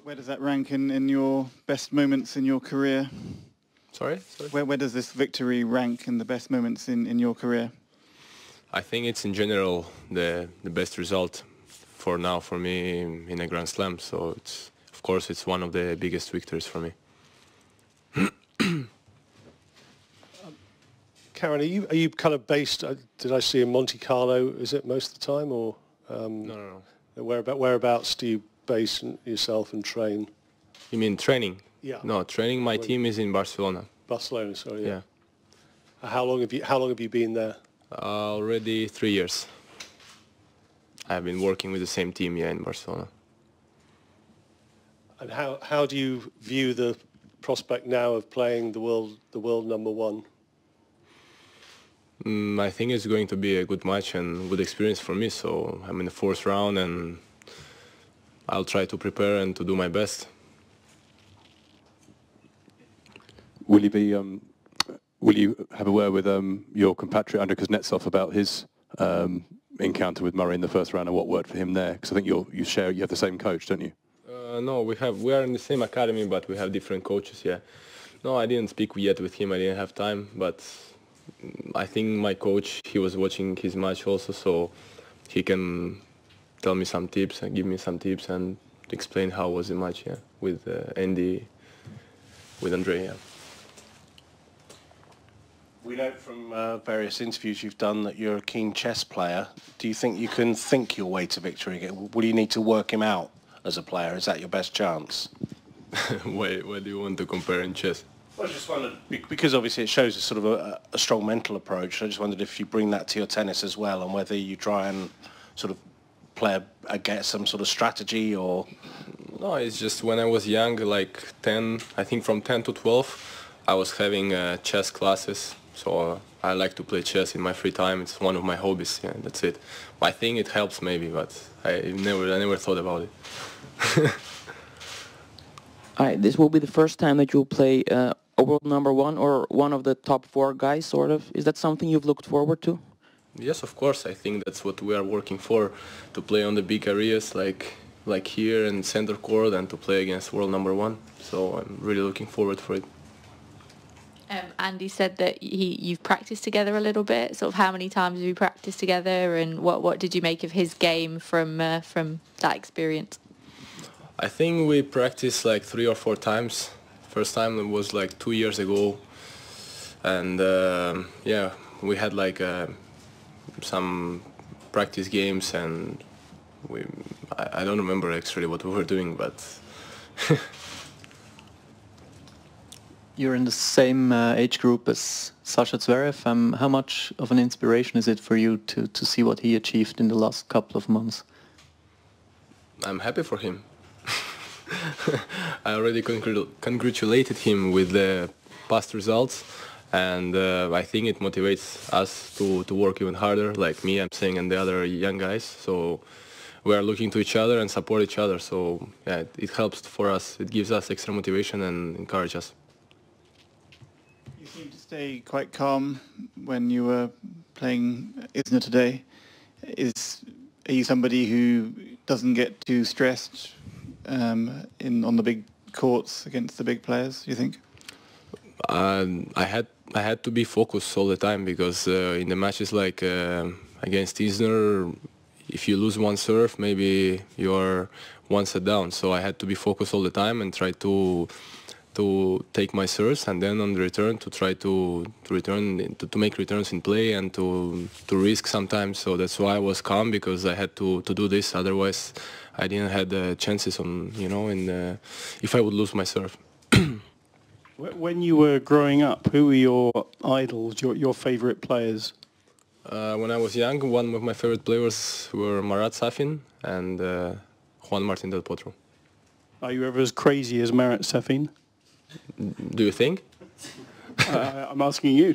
Where does that rank in your best moments in your career? Sorry? Where does this victory rank in the best moments in your career? I think it's in general the best result for now for me in a Grand Slam. So it's, of course, it's one of the biggest victories for me. Karen, are you kind of based? Did I see in Monte Carlo? Is it most of the time, or No. Whereabouts do you base yourself and train? You mean training? Yeah. No, training. My team is in Barcelona. Barcelona, sorry. Yeah. How long have you been there? Already 3 years. I've been working with the same team, in Barcelona. And how do you view the prospect now of playing the world number one? I think it's going to be a good match and good experience for me. So I'm in the fourth round, and I'll try to prepare and to do my best. Will you have a word with your compatriot Andrei Kuznetsov about his encounter with Murray in the first round and what worked for him there? Because I think you have the same coach, don't you? No, we are in the same academy, but we have different coaches. Yeah. No, I didn't speak yet with him. I didn't have time, but I think my coach, he was watching his match also, so he can tell me some tips and give me some tips and explain how was the match, with Andy, with Andrei. Yeah. We know from various interviews you've done that you're a keen chess player. Do you think you can think your way to victory again? Will you need to work him out as a player? Is that your best chance? Why do you want to compare in chess? Well, I just wondered, because obviously it shows a sort of a strong mental approach. I just wondered if you bring that to your tennis as well, and whether you try and sort of play get some sort of strategy or... No, it's just when I was young, like 10, I think from 10 to 12, I was having chess classes. So I like to play chess in my free time. It's one of my hobbies. Yeah, that's it. I think it helps maybe, but I never thought about it. All right, this will be the first time that you'll play a world number one or one of the top 4 guys, sort of. Is that something you've looked forward to? Yes, of course. I think that's what we are working for, to play on the big areas like here in center court and to play against world number one. So I'm really looking forward for it. Andy said that you've practiced together a little bit. Sort of how many times have you practiced together, and what did you make of his game from that experience? I think we practiced like 3 or 4 times. First time was like 2 years ago, and yeah, we had like some practice games, and I don't remember actually what we were doing, but You're in the same age group as Sasha Zverev. How much of an inspiration is it for you to see what he achieved in the last couple of months? I'm happy for him. I already congratulated him with the past results, and I think it motivates us to work even harder, like me, I'm saying, and the other young guys. So we are looking to each other and support each other. So yeah, it helps for us. It gives us extra motivation and encourages us. You seem to stay quite calm when you were playing Isner today. Are you somebody who doesn't get too stressed on the big courts against the big players, you think? I had to be focused all the time, because in the matches like against Isner, if you lose one serve, maybe you're one set down. So I had to be focused all the time and try to take my serves, and then on the return to try to make returns in play and to risk sometimes. So that's why I was calm, because I had to do this. Otherwise, I didn't have the chances on if I would lose my serve. When you were growing up, who were your idols, your favorite players? When I was young, one of my favorite players were Marat Safin and Juan Martín del Potro. Are you ever as crazy as Marat Safin? Do you think? I'm asking you.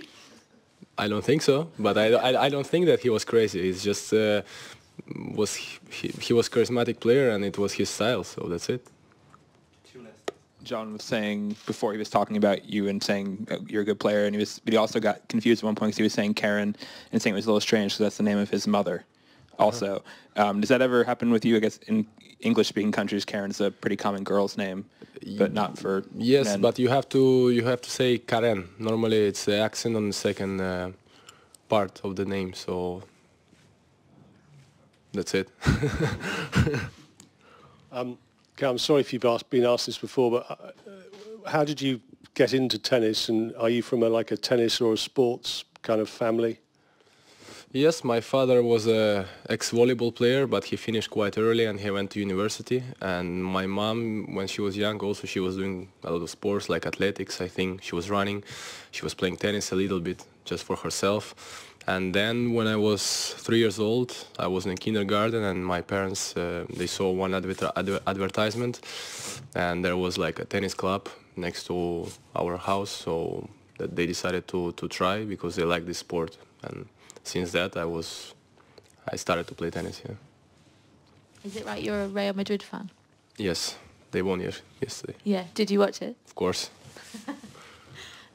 I don't think so, but I don't think that he was crazy. It's just he was a charismatic player, and it was his style, so that's it. John was saying before, he was talking about you and saying you're a good player, and but he also got confused at one point because he was saying Karen and saying it was a little strange because that's the name of his mother also. Does that ever happen with you, I guess, English-speaking countries, Karen's a pretty common girl's name, but not for Yes, men. but you have to say Karen. Normally, it's the accent on the second part of the name, so that's it. Okay, I'm sorry if you've been asked this before, but how did you get into tennis, and are you from like a tennis or a sports kind of family? Yes, my father was a ex-volleyball player, but he finished quite early and he went to university. And my mom, when she was young, also she was doing a lot of sports like athletics. I think she was running, she was playing tennis a little bit just for herself. And then when I was 3 years old, I was in kindergarten, and my parents they saw one advertisement, and there was like a tennis club next to our house, so that they decided to try because they like this sport. And since that, I started to play tennis. Yeah. Is it right you're a Real Madrid fan? Yes, they won yesterday. Yeah. Did you watch it? Of course.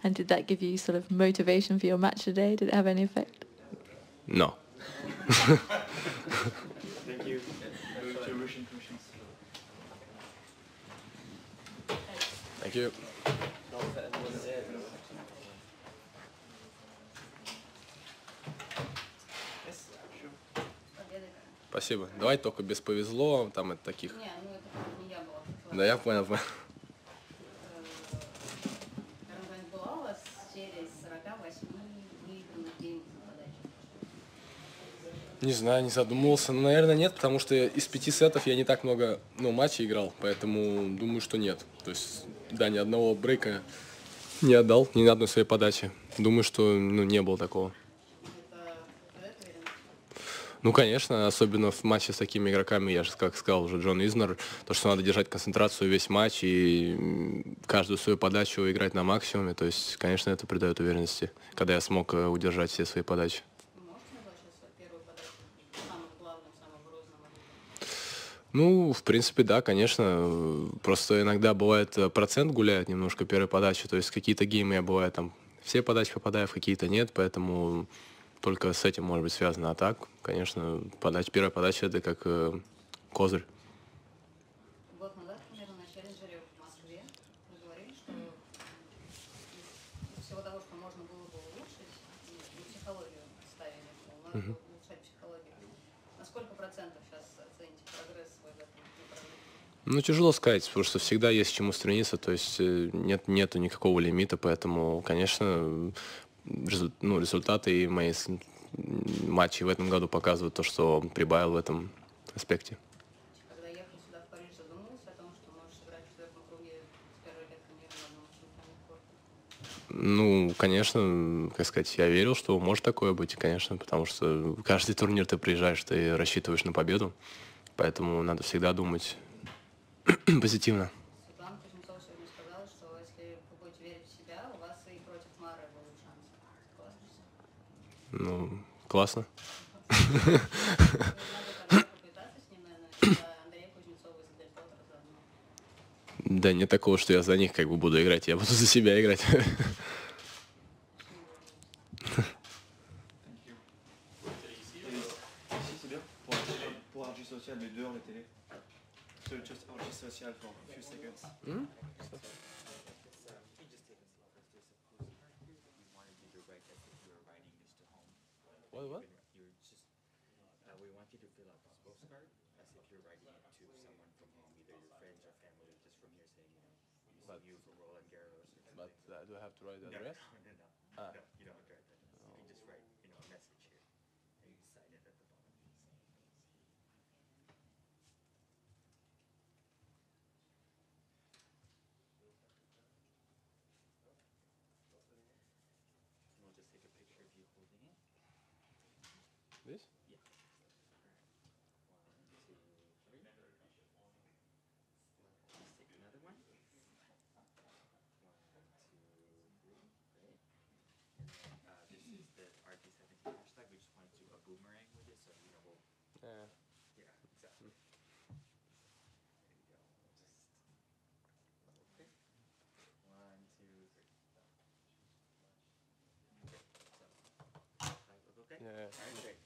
And did that give you sort of motivation for your match today? Did it have any effect? No. Thank you. Thank you. Спасибо. Давай только без повезло, там от таких. Не, ну это не я была. Да, я понял. Была у вас через 48 выигранных геймов на подаче? Не знаю, не задумывался. Но, наверное, нет, потому что из 5 сетов я не так много матчей играл, поэтому думаю, что нет. То есть, да, ни одного брейка не отдал, ни на одной своей подаче. Думаю, что не было такого. Ну, конечно, особенно в матче с такими игроками, я же, как сказал уже, Джон Изнер, то, что надо держать концентрацию весь матч и каждую свою подачу играть на максимуме, то есть, конечно, это придает уверенности, когда я смог удержать все свои подачи. Ну, в принципе, да, конечно. Просто иногда бывает процент гуляет немножко первой подачи, то есть какие-то геймы я бываю там все подачи попадаю, в какие-то нет, поэтому только с этим может быть связано. А так, конечно, первая подача это как козырь. Год назад, примерно, на челленджере в Москве вы говорили, что из всего того, что можно было бы улучшить, и психологию ставили, что надо было улучшать психологию. На сколько процентов сейчас оцените прогресс свой в этом направлении? Ну, тяжело сказать, потому что всегда есть к чему стремиться, то есть нету никакого лимита, поэтому, конечно, результаты и мои матчи в этом году показывают то, что прибавил в этом аспекте. Когда ехал сюда в Париж, задумывался о том, что можешь сыграть в четвертом круге с первой леткой мира на одном чемпионате спорта? Ну, конечно, как сказать, я верил, что может такое быть, конечно, потому что каждый турнир ты приезжаешь, ты рассчитываешь на победу, поэтому надо всегда думать позитивно. Сегодня сказала, что если вы будете верить в себя, у вас и против Мары будут шансы. Ну, классно. Да нет такого, что я за них как бы буду играть, я буду за себя играть. Pour RG17, mais dehors la télé. So just RG17 for a few seconds. What? We want you to fill out this postcard as if you're writing it to someone from home, either your friends or family, just from here saying, you for Roland Garros. But do I have to write the address? No, you don't have to write that. You can just write, a message here, and you can sign it at the bottom. We'll just take a picture of you holding it. This? Yeah. 1, 2, 3. Let's take another one. 1, 2, 3. Great. And then this is the RG17 hashtag. We just wanted to do a boomerang with it, so we'll. Yeah. Yeah, exactly. There you go. Just. Okay. 1, 2, 3. Okay. So, that look okay? Yeah. All right, great.